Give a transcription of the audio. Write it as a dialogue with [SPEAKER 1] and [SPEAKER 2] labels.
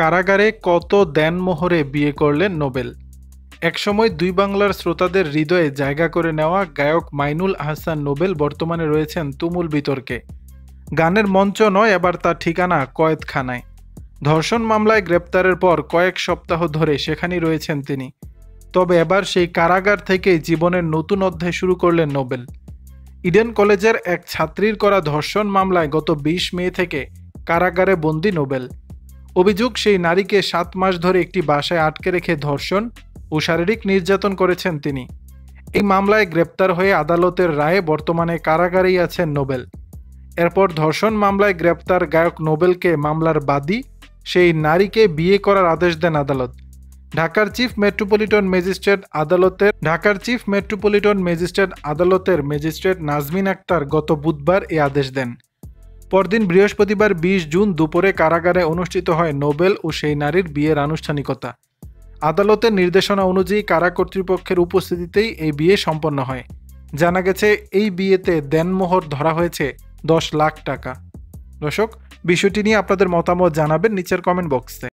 [SPEAKER 1] কারাগারে কত দেনমোহরে বিয়ে করলেন নোবেল। একসময় দুই বাংলার শ্রোতাদের হৃদয়ে জায়গা করে নেওয়া গায়ক মাইনুল আহসান নোবেল বর্তমানে রয়েছেন তুমুল বিতর্কে। গানের মঞ্চ নয়, এবার তার ঠিকানা কয়েদখানায়। ধর্ষণ মামলায় গ্রেপ্তারের পর কয়েক সপ্তাহ ধরে সেখানেই রয়েছেন তিনি। তবে এবার সেই কারাগার থেকে জীবনের নতুন অধ্যায় শুরু করলেন নোবেল। ইডেন কলেজের এক ছাত্রীর করা ধর্ষণ মামলায় গত ২০ মে থেকে কারাগারে বন্দী নোবেল। অভিযোগ, সেই নারীকে ৭ মাস ধরে একটি বাসায় আটকে রেখে ধর্ষণ ও শারীরিক নির্যাতন করেছেন তিনি। এই মামলায় গ্রেপ্তার হয়ে আদালতের রায়ে বর্তমানে কারাগারেই আছেন নোবেল। এরপর ধর্ষণ মামলায় গ্রেপ্তার গায়ক নোবেলকে মামলার বাদী সেই নারীকে বিয়ে করার আদেশ দেন আদালত। ঢাকার চিফ মেট্রোপলিটন ম্যাজিস্ট্রেট আদালতের ম্যাজিস্ট্রেট নাজমিন আক্তার গত বুধবার এই আদেশ দেন। পরদিন বৃহস্পতিবার ২০ জুন দুপুরে কারাগারে অনুষ্ঠিত হয় নোবেল ও সেই নারীর বিয়ের আনুষ্ঠানিকতা। আদালতের নির্দেশনা অনুযায়ী কারা কর্তৃপক্ষের উপস্থিতিতেই এই বিয়ে সম্পন্ন হয়। জানা গেছে, এই বিয়েতে দেনমোহর ধরা হয়েছে ১০ লাখ টাকা। দর্শক, বিষয়টি নিয়ে আপনাদের মতামত জানাবেন নিচের কমেন্ট বক্সে।